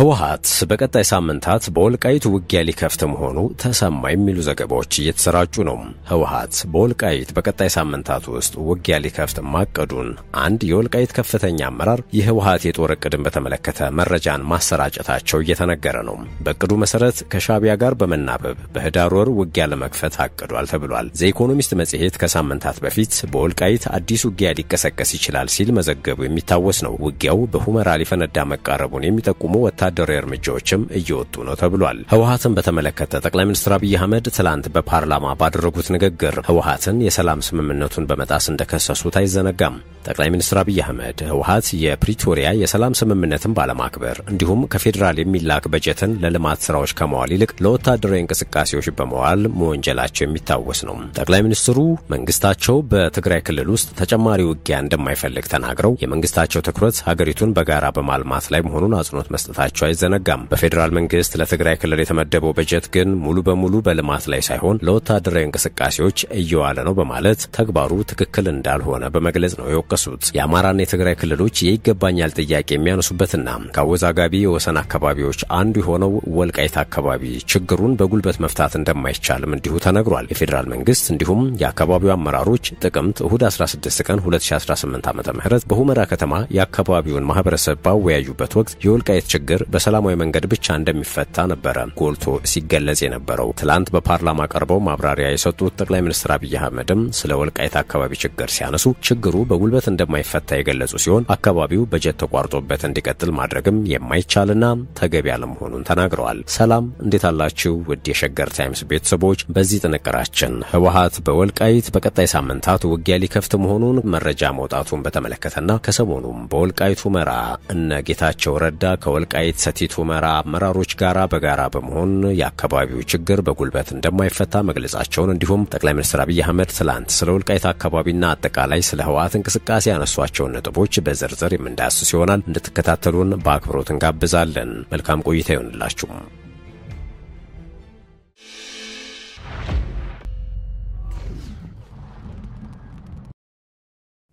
ህወሓት በቀጣይ ሳምንታት በወልቃይት ውጊያ ሊከፍት መሆኑ ተሰማ የሚሉ ዘገባዎች እየተሰራጩ ነው። ህወሓት በወልቃይት በቀጣይ ሳምንታት ውስጥ ውጊያ ሊከፍት ማቀዱን አንድ የወልቃይት ከፍተኛ አመራር የህወሓት የጦር ዕቅድን በተመለከተ መረጃን ማሰራጨታቸው እየተነገረ ነው። በዕቅዱ መሰረት ከሻዕቢያ ጋር በመናበብ በህዳር ወር ውጊያ ለመክፈት አቅዷል ተብሏል። ዘኢኮኖሚስት መጽሔት ከሳምንታት በፊት በወልቃይት አዲስ ውጊያ ሊቀሰቀስ ይችላል ሲል መዘገቡ የሚታወስ ነው። ውጊያው በሁመራ ሊፈነዳ መቃረቡን የሚጠቁሙ ወታደራዊ እርምጃዎችም እየወጡ ነው ተብሏል። ህወሓትን በተመለከተ ጠቅላይ ሚኒስትር አብይ አህመድ ትላንት በፓርላማ ባደረጉት ንግግር ህወሓትን የሰላም ስምምነቱን በመጣስ እንደከሰሱት አይዘነጋም። ጠቅላይ ሚኒስትር አብይ አህመድ ህወሓት የፕሪቶሪያ የሰላም ስምምነትን ባለማክበር እንዲሁም ከፌዴራል የሚላክ በጀትን ለልማት ስራዎች ከመዋል ይልቅ ለወታደራዊ እንቅስቃሴዎች በመዋል መወንጀላቸው የሚታወስ ነው። ጠቅላይ ሚኒስትሩ መንግስታቸው በትግራይ ክልል ውስጥ ተጨማሪ ውጊያ እንደማይፈልግ ተናግረው የመንግስታቸው ትኩረት ሀገሪቱን በጋራ በማልማት ላይ መሆኑን አጽንኦት መስጠታቸው አይዘነጋም። በፌዴራል መንግስት ለትግራይ ክልል የተመደበው በጀት ግን ሙሉ በሙሉ በልማት ላይ ሳይሆን ለወታደራዊ እንቅስቃሴዎች እየዋለ ነው በማለት ተግባሩ ትክክል እንዳልሆነ በመግለጽ ነው የወቀሱት። የአማራና የትግራይ ክልሎች የይገባኛል ጥያቄ የሚያነሱበትና ከአወዛጋቢ የወሰን አካባቢዎች አንዱ የሆነው ወልቃይት አካባቢ ችግሩን በጉልበት መፍታት እንደማይቻልም እንዲሁ ተነግሯል። የፌዴራል መንግስት እንዲሁም የአካባቢው አመራሮች ጥቅምት እሁድ 16 ቀን 2018 ዓ.ም በሁመራ ከተማ የአካባቢውን ማህበረሰብ ባወያዩበት ወቅት የወልቃይት ችግር በሰላማዊ መንገድ ብቻ እንደሚፈታ ነበረ ጎልቶ ሲገለጽ የነበረው። ትላንት በፓርላማ ቀርበው ማብራሪያ የሰጡት ጠቅላይ ሚኒስትር አብይ አህመድም ስለ ወልቃይት አካባቢ ችግር ሲያነሱ ችግሩ በጉልበት እንደማይፈታ የገለጹ ሲሆን አካባቢው በጀት ተቋርጦበት እንዲቀጥል ማድረግም የማይቻልና ተገቢ አለመሆኑን ተናግረዋል። ሰላም እንዴት አላችሁ ውድ የሸገር ታይምስ ቤተሰቦች፣ በዚህ ጥንቅራችን ህወሓት በወልቃይት በቀጣይ ሳምንታት ውጊያ ሊከፍት መሆኑን መረጃ መውጣቱን በተመለከተና ከሰሞኑም በወልቃይት ሁመራ እነ ጌታቸው ረዳ ከወልቃይት ሰቲት ሁመራ አመራሮች ጋራ በጋራ በመሆን የአካባቢው ችግር በጉልበት እንደማይፈታ መግለጻቸውን እንዲሁም ጠቅላይ ሚኒስትር አብይ አህመድ ትላንት ስለ ወልቃይት አካባቢና አጠቃላይ ስለ ህወሓት እንቅስቃሴ ያነሷቸውን ነጥቦች በዝርዝር የምንዳስስ ይሆናል። እንድትከታተሉን በአክብሮት እንጋብዛለን። መልካም ቆይታ ይሁንላችሁ።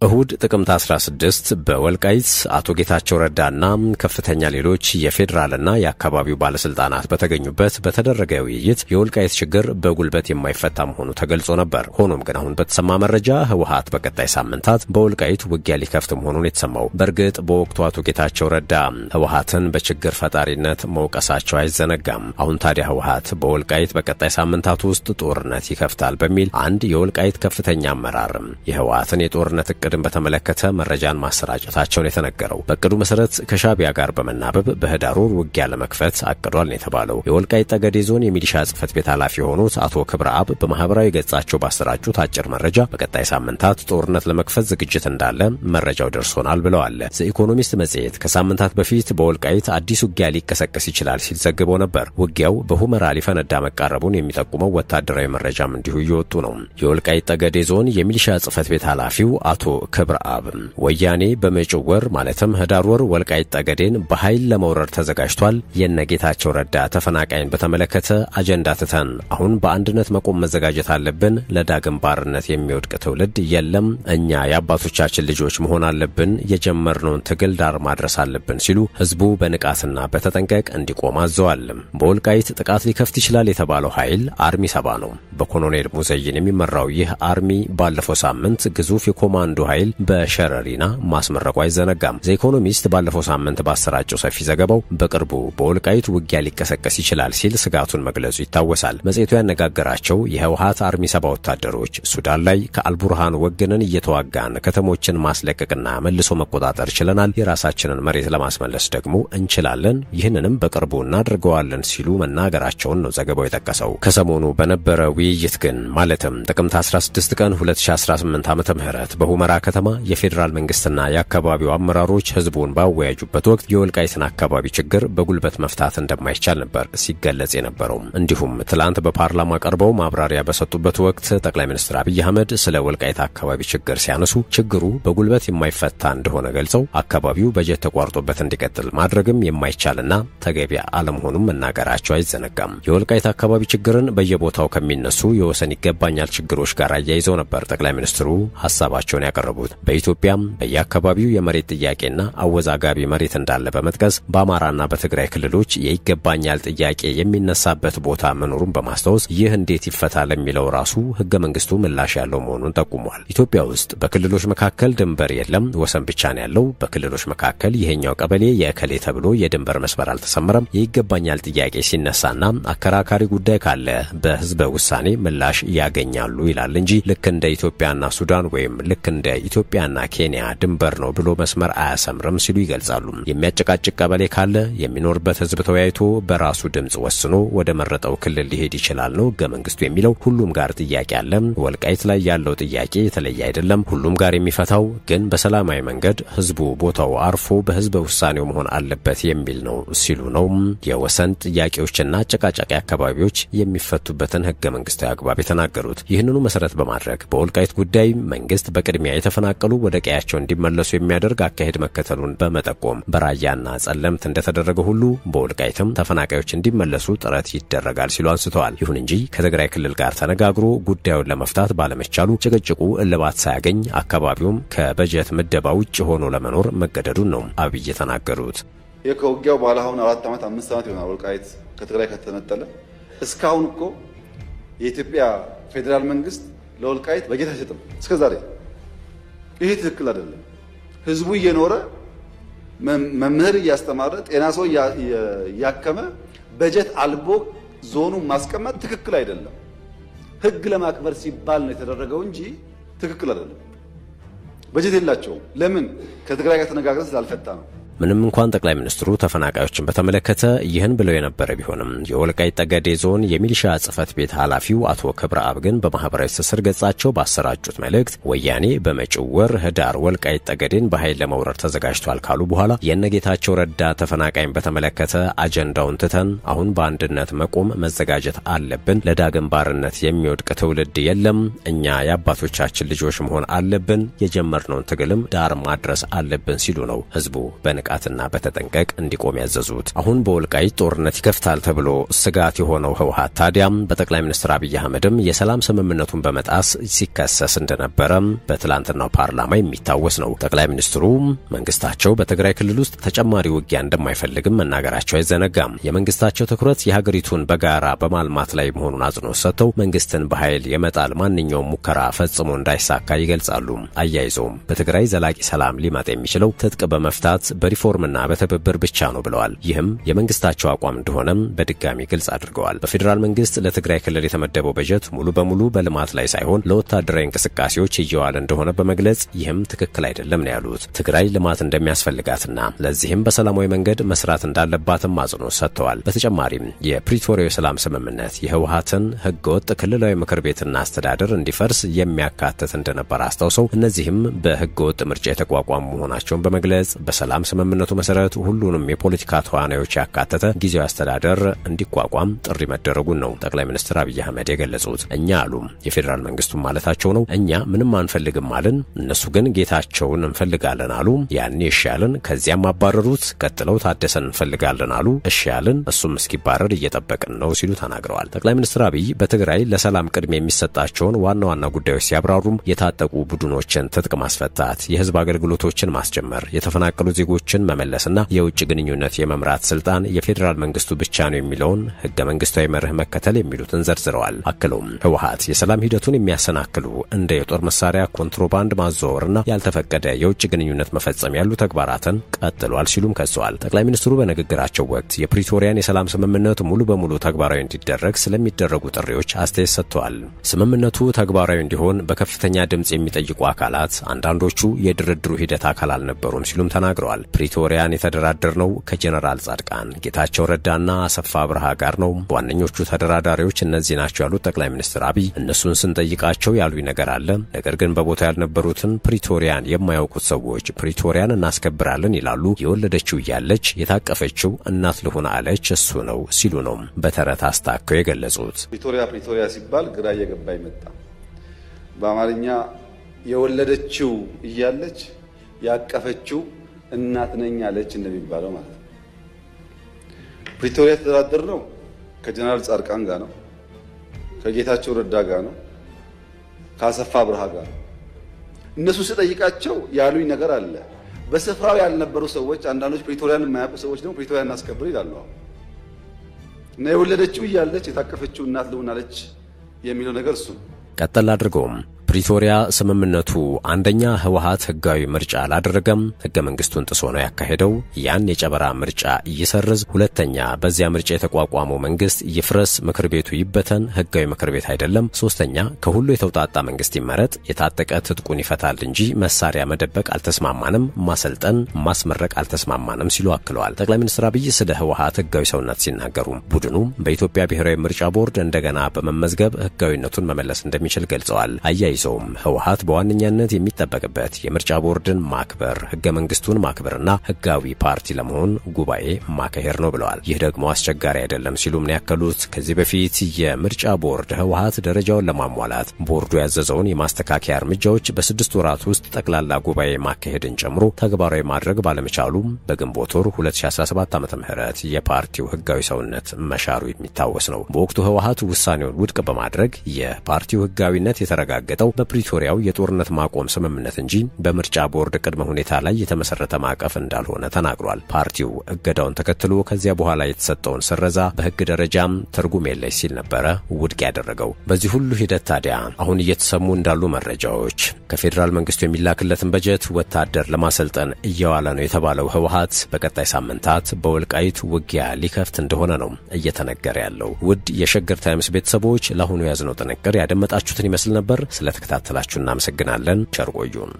እሁድ ጥቅምት 16 በወልቃይት አቶ ጌታቸው ረዳና ከፍተኛ ሌሎች የፌዴራልና የአካባቢው ባለስልጣናት በተገኙበት በተደረገ ውይይት የወልቃይት ችግር በጉልበት የማይፈታ መሆኑ ተገልጾ ነበር። ሆኖም ግን አሁን በተሰማ መረጃ ህወሓት በቀጣይ ሳምንታት በወልቃይት ውጊያ ሊከፍት መሆኑን የተሰማው። በእርግጥ በወቅቱ አቶ ጌታቸው ረዳ ህወሓትን በችግር ፈጣሪነት መውቀሳቸው አይዘነጋም። አሁን ታዲያ ህወሓት በወልቃይት በቀጣይ ሳምንታት ውስጥ ጦርነት ይከፍታል በሚል አንድ የወልቃይት ከፍተኛ አመራር የህወሓትን የጦርነት ዕቅድን በተመለከተ መረጃን ማሰራጨታቸውን የተነገረው። በዕቅዱ መሰረት ከሻዕቢያ ጋር በመናበብ በህዳር ወር ውጊያ ለመክፈት አቅዷል የተባለው የወልቃይት ጠገዴ ዞን የሚሊሻ ጽሕፈት ቤት ኃላፊ የሆኑት አቶ ክብረ አብ በማህበራዊ ገጻቸው ባሰራጩት አጭር መረጃ በቀጣይ ሳምንታት ጦርነት ለመክፈት ዝግጅት እንዳለ መረጃው ደርሶናል ብለዋል። ዘኢኮኖሚስት መጽሔት ከሳምንታት በፊት በወልቃይት አዲስ ውጊያ ሊቀሰቀስ ይችላል ሲል ዘግቦ ነበር። ውጊያው በሁመራ ሊፈነዳ መቃረቡን የሚጠቁመው ወታደራዊ መረጃም እንዲሁ እየወጡ ነው። የወልቃይት ጠገዴ ዞን የሚሊሻ ጽሕፈት ቤት ኃላፊው አቶ ክብረ አብ ወያኔ በመጪው ወር ማለትም ህዳር ወር ወልቃይት ጠገዴን በኃይል ለመውረር ተዘጋጅቷል። የነጌታቸው ረዳ ተፈናቃይን በተመለከተ አጀንዳ ትተን አሁን በአንድነት መቆም መዘጋጀት አለብን። ለዳግም ባርነት የሚወድቅ ትውልድ የለም። እኛ የአባቶቻችን ልጆች መሆን አለብን። የጀመርነውን ትግል ዳር ማድረስ አለብን ሲሉ ህዝቡ በንቃትና በተጠንቀቅ እንዲቆም አዘዋል። በወልቃይት ጥቃት ሊከፍት ይችላል የተባለው ኃይል አርሚ 70 ነው። በኮሎኔል ሙዘይን የሚመራው ይህ አርሚ ባለፈው ሳምንት ግዙፍ የኮማንዶ ኃይል በሸረሪና ማስመረቁ አይዘነጋም። ዘኢኮኖሚስት ባለፈው ሳምንት ባሰራጨው ሰፊ ዘገባው በቅርቡ በወልቃይት ውጊያ ሊቀሰቀስ ይችላል ሲል ስጋቱን መግለጹ ይታወሳል። መጽሔቱ ያነጋገራቸው የህወሓት አርሚ 70 ወታደሮች ሱዳን ላይ ከአልቡርሃን ወገንን እየተዋጋን ከተሞችን ማስለቀቅና መልሶ መቆጣጠር ችለናል፣ የራሳችንን መሬት ለማስመለስ ደግሞ እንችላለን፣ ይህንንም በቅርቡ እናደርገዋለን ሲሉ መናገራቸውን ነው ዘገባው የጠቀሰው። ከሰሞኑ በነበረ ውይይት ግን ማለትም ጥቅምት 16 ቀን 2018 ዓ.ም በሁመራ ከተማ የፌዴራል መንግስትና የአካባቢው አመራሮች ህዝቡን ባወያዩበት ወቅት የወልቃይትን አካባቢ ችግር በጉልበት መፍታት እንደማይቻል ነበር ሲገለጽ የነበረው። እንዲሁም ትላንት በፓርላማ ቀርበው ማብራሪያ በሰጡበት ወቅት ጠቅላይ ሚኒስትር አብይ አህመድ ስለ ወልቃይት አካባቢ ችግር ሲያነሱ ችግሩ በጉልበት የማይፈታ እንደሆነ ገልጸው አካባቢው በጀት ተቋርጦበት እንዲቀጥል ማድረግም የማይቻልና ተገቢ አለመሆኑን መናገራቸው አይዘነጋም። የወልቃይት አካባቢ ችግርን በየቦታው ከሚነሱ የወሰን ይገባኛል ችግሮች ጋር አያይዘው ነበር ጠቅላይ ሚኒስትሩ ሐሳባቸውን ያቀረቡት። ያቀረቡት። በኢትዮጵያም በየአካባቢው የመሬት ጥያቄና አወዛጋቢ መሬት እንዳለ በመጥቀስ በአማራና በትግራይ ክልሎች የይገባኛል ጥያቄ የሚነሳበት ቦታ መኖሩን በማስታወስ ይህ እንዴት ይፈታል የሚለው ራሱ ህገ መንግስቱ ምላሽ ያለው መሆኑን ጠቁሟል። ኢትዮጵያ ውስጥ በክልሎች መካከል ድንበር የለም፣ ወሰን ብቻ ነው ያለው። በክልሎች መካከል ይሄኛው ቀበሌ የከሌ ተብሎ የድንበር መስመር አልተሰመረም። የይገባኛል ጥያቄ ሲነሳና አከራካሪ ጉዳይ ካለ በህዝበ ውሳኔ ምላሽ ያገኛሉ ይላል እንጂ ልክ እንደ ኢትዮጵያና ሱዳን ወይም ልክ እንደ ኢትዮጵያና ኬንያ ድንበር ነው ብሎ መስመር አያሰምርም ሲሉ ይገልጻሉ። የሚያጨቃጭቅ ቀበሌ ካለ የሚኖርበት ህዝብ ተወያይቶ በራሱ ድምጽ ወስኖ ወደ መረጠው ክልል ሊሄድ ይችላል ነው ህገ መንግስቱ የሚለው። ሁሉም ጋር ጥያቄ አለ። ወልቃይት ላይ ያለው ጥያቄ የተለየ አይደለም። ሁሉም ጋር የሚፈታው ግን በሰላማዊ መንገድ ህዝቡ ቦታው አርፎ በህዝበ ውሳኔው መሆን አለበት የሚል ነው ሲሉ ነው የወሰን ጥያቄዎችና አጨቃጫቂ አካባቢዎች የሚፈቱበትን ህገ መንግስታዊ አግባብ የተናገሩት። ይህንኑ መሰረት በማድረግ በወልቃይት ጉዳይ መንግስት በቅድሚያ የተፈናቀሉ ወደ ቀያቸው እንዲመለሱ የሚያደርግ አካሄድ መከተሉን በመጠቆም በራያና ጸለምት እንደተደረገ ሁሉ በወልቃይትም ተፈናቃዮች እንዲመለሱ ጥረት ይደረጋል ሲሉ አንስተዋል። ይሁን እንጂ ከትግራይ ክልል ጋር ተነጋግሮ ጉዳዩን ለመፍታት ባለመቻሉ ጭቅጭቁ እልባት ሳያገኝ አካባቢውም ከበጀት ምደባ ውጭ ሆኖ ለመኖር መገደዱን ነው አብይ የተናገሩት። የከውጊያው በኋላ አሁን 4 ዓመት 5 ዓመት ይሆናል ወልቃይት ከትግራይ ከተነጠለ። እስካሁን እኮ የኢትዮጵያ ፌደራል መንግስት ለወልቃይት በጀት አይሰጥም እስከዛሬ። ይሄ ትክክል አይደለም። ህዝቡ እየኖረ መምህር እያስተማረ ጤና ሰው ያከመ በጀት አልቦ ዞኑ ማስቀመጥ ትክክል አይደለም። ህግ ለማክበር ሲባል ነው የተደረገው እንጂ ትክክል አይደለም። በጀት የላቸውም። ለምን? ከትግራይ ጋር ተነጋግረን ስላልፈታ ነው። ምንም እንኳን ጠቅላይ ሚኒስትሩ ተፈናቃዮችን በተመለከተ ይህን ብለው የነበረ ቢሆንም የወልቃይት ጠገዴ ዞን የሚሊሻ ጽፈት ቤት ኃላፊው አቶ ክብረአብ ግን በማህበራዊ ትስስር ገጻቸው ባሰራጩት መልእክት ወያኔ በመጪው ወር ህዳር ወልቃይት ጠገዴን በኃይል ለመውረር ተዘጋጅቷል ካሉ በኋላ የነጌታቸው ረዳ ተፈናቃይን በተመለከተ አጀንዳውን ትተን አሁን በአንድነት መቆም መዘጋጀት አለብን። ለዳግም ባርነት የሚወድቅ ትውልድ የለም። እኛ የአባቶቻችን ልጆች መሆን አለብን። የጀመርነውን ትግልም ዳር ማድረስ አለብን ሲሉ ነው ህዝቡ ቃትና በተጠንቀቅ እንዲቆም ያዘዙት። አሁን በወልቃይት ጦርነት ይከፍታል ተብሎ ስጋት የሆነው ህወሓት ታዲያም በጠቅላይ ሚኒስትር አብይ አህመድም የሰላም ስምምነቱን በመጣስ ሲከሰስ እንደነበረ በትላንትናው ፓርላማ የሚታወስ ነው። ጠቅላይ ሚኒስትሩ መንግስታቸው በትግራይ ክልል ውስጥ ተጨማሪ ውጊያ እንደማይፈልግም መናገራቸው አይዘነጋም። የመንግስታቸው ትኩረት የሀገሪቱን በጋራ በማልማት ላይ መሆኑን አጽንኦት ሰጥተው መንግስትን በኃይል የመጣል ማንኛውም ሙከራ ፈጽሞ እንዳይሳካ ይገልጻሉ። አያይዘውም በትግራይ ዘላቂ ሰላም ሊመጣ የሚችለው ትጥቅ በመፍታት በሪፎርምና በተበበር ብቻ ነው ብለዋል። ይህም የመንግስታቸው አቋም እንደሆነም በድጋሚ ግልጽ አድርገዋል። በፌደራል መንግስት ለትግራይ ክልል የተመደበው በጀት ሙሉ በሙሉ በልማት ላይ ሳይሆን ለወታደራዊ እንቅስቃሴዎች እየዋለ እንደሆነ በመግለጽ ይህም ትክክል አይደለም ነው ያሉት። ትግራይ ልማት እንደሚያስፈልጋትና ለዚህም በሰላማዊ መንገድ መስራት እንዳለባትም አጽንኦት ሰጥተዋል። በተጨማሪም የፕሪቶሪያው ሰላም ስምምነት የህወሓትን ህገወጥ ክልላዊ ምክር ቤትና አስተዳደር እንዲፈርስ የሚያካትት እንደነበር አስታውሰው እነዚህም በህገወጥ ምርጫ የተቋቋሙ መሆናቸውን በመግለጽ በሰላም ስምምነቱ መሰረት ሁሉንም የፖለቲካ ተዋናዮች ያካተተ ጊዜያዊ አስተዳደር እንዲቋቋም ጥሪ መደረጉን ነው ጠቅላይ ሚኒስትር አብይ አህመድ የገለጹት። እኛ አሉ የፌደራል መንግስቱን ማለታቸው ነው። እኛ ምንም አንፈልግም አልን፣ እነሱ ግን ጌታቸውን እንፈልጋለን አሉ። ያኔ እሺ ያልን፣ ከዚያም አባረሩት። ቀጥለው ታደሰን እንፈልጋለን አሉ፣ እሺ ያልን፣ እሱም እስኪባረር እየጠበቅን ነው ሲሉ ተናግረዋል። ጠቅላይ ሚኒስትር አብይ በትግራይ ለሰላም ቅድሚያ የሚሰጣቸውን ዋና ዋና ጉዳዮች ሲያብራሩም የታጠቁ ቡድኖችን ትጥቅ ማስፈታት፣ የህዝብ አገልግሎቶችን ማስጀመር፣ የተፈናቀሉ ዜጎችን መመለስና የውጭ ግንኙነት የመምራት ስልጣን የፌደራል መንግስቱ ብቻ ነው የሚለውን ህገ መንግስታዊ መርህ መከተል የሚሉትን ዘርዝረዋል። አክለውም ህወሓት የሰላም ሂደቱን የሚያሰናክሉ እንደ የጦር መሳሪያ ኮንትሮባንድ ማዘዋወርና ያልተፈቀደ የውጭ ግንኙነት መፈጸም ያሉ ተግባራትን ቀጥሏል ሲሉም ከሰዋል። ጠቅላይ ሚኒስትሩ በንግግራቸው ወቅት የፕሪቶሪያን የሰላም ስምምነት ሙሉ በሙሉ ተግባራዊ እንዲደረግ ስለሚደረጉ ጥሪዎች አስተያየት ሰጥተዋል። ስምምነቱ ተግባራዊ እንዲሆን በከፍተኛ ድምጽ የሚጠይቁ አካላት አንዳንዶቹ የድርድሩ ሂደት አካል አልነበሩም ሲሉም ተናግረዋል። ፕሪቶሪያን የተደራደርነው ከጀነራል ጻድቃን ጌታቸው ረዳና አሰፋ ብርሃ ጋር ነው። ዋነኞቹ ተደራዳሪዎች እነዚህ ናቸው ያሉት ጠቅላይ ሚኒስትር አብይ እነሱን ስንጠይቃቸው ያሉኝ ነገር አለ። ነገር ግን በቦታው ያልነበሩትን ፕሪቶሪያን የማያውቁት ሰዎች ፕሪቶሪያን እናስከብራለን ይላሉ። የወለደችው እያለች የታቀፈችው እናት ልሆን አለች እሱ ነው ሲሉ ነው በተረት አስታከው የገለጹት። ፕሪቶሪያ ሲባል ግራ እየገባ ይመጣ። በአማርኛ የወለደችው እያለች ያቀፈችው እናት ነኝ አለች እንደሚባለው ማለት ነው። ፕሪቶሪያ ተደራደርነው ከጀነራል ጻድቃን ጋር ነው፣ ከጌታቸው ረዳ ጋር ነው፣ ከአሰፋ ብርሃ ጋር ነው። እነሱ ሲጠይቃቸው ያሉኝ ነገር አለ። በስፍራው ያልነበሩ ሰዎች አንዳንዶች ፕሪቶሪያን የማያውቁ ሰዎች ደግሞ ፕሪቶሪያን እናስከብር ይላሉ። እና የወለደችው እያለች የታቀፈችው እናት ልሆናለች የሚለው ነገር እሱ ቀጥል አድርገውም ፕሪቶሪያ ስምምነቱ አንደኛ ህወሓት ህጋዊ ምርጫ አላደረገም፣ ህገ መንግስቱን ጥሶ ነው ያካሄደው፣ ያን የጨበራ ምርጫ ይሰርዝ፣ ሁለተኛ በዚያ ምርጫ የተቋቋመው መንግስት ይፍረስ፣ ምክር ቤቱ ይበተን፣ ህጋዊ ምክር ቤት አይደለም፣ ሶስተኛ ከሁሉ የተውጣጣ መንግስት ይመረጥ፣ የታጠቀ ትጥቁን ይፈታል እንጂ መሳሪያ መደበቅ አልተስማማንም፣ ማሰልጠን ማስመረቅ አልተስማማንም ሲሉ አክለዋል። ጠቅላይ ሚኒስትር አብይ ስለ ህወሓት ህጋዊ ሰውነት ሲናገሩ ቡድኑ በኢትዮጵያ ብሔራዊ ምርጫ ቦርድ እንደገና በመመዝገብ ህጋዊነቱን መመለስ እንደሚችል ገልጸዋል። አያይዘውም ህወሓት በዋነኛነት የሚጠበቅበት የምርጫ ቦርድን ማክበር፣ ህገ መንግስቱን ማክበርና ህጋዊ ፓርቲ ለመሆን ጉባኤ ማካሄድ ነው ብለዋል። ይህ ደግሞ አስቸጋሪ አይደለም ሲሉም ነው ያከሉት። ከዚህ በፊት የምርጫ ቦርድ ህወሓት ደረጃውን ለማሟላት ቦርዱ ያዘዘውን የማስተካከያ እርምጃዎች በ6 ወራት ውስጥ ጠቅላላ ጉባኤ ማካሄድን ጨምሮ ተግባራዊ ማድረግ ባለመቻሉ በግንቦት ወር 2017 ዓ.ም የፓርቲው ህጋዊ ሰውነት መሻሩ የሚታወስ ነው። በወቅቱ ህወሓት ውሳኔውን ውድቅ በማድረግ የፓርቲው ህጋዊነት የተረጋገጠው በፕሪቶሪያው የጦርነት ማቆም ስምምነት እንጂ በምርጫ ቦርድ ቅድመ ሁኔታ ላይ የተመሰረተ ማዕቀፍ እንዳልሆነ ተናግሯል። ፓርቲው እገዳውን ተከትሎ ከዚያ በኋላ የተሰጠውን ስረዛ በህግ ደረጃም ትርጉም የለሽ ሲል ነበረ ውድቅ ያደረገው። በዚህ ሁሉ ሂደት ታዲያ አሁን እየተሰሙ እንዳሉ መረጃዎች ከፌዴራል መንግስቱ የሚላክለትን በጀት ወታደር ለማሰልጠን እየዋለ ነው የተባለው ህወሓት በቀጣይ ሳምንታት በወልቃይት ውጊያ ሊከፍት እንደሆነ ነው እየተነገረ ያለው። ውድ የሸገር ታይምስ ቤተሰቦች ለአሁኑ ያዝነው ጥንቅር ያደመጣችሁትን ይመስል ነበር። ስለተከታተላችሁ እናመሰግናለን። ቸር ቆዩን።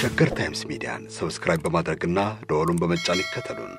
ሸገር ታይምስ ሚዲያን ሰብስክራይብ በማድረግና ደወሉን በመጫን ይከተሉን።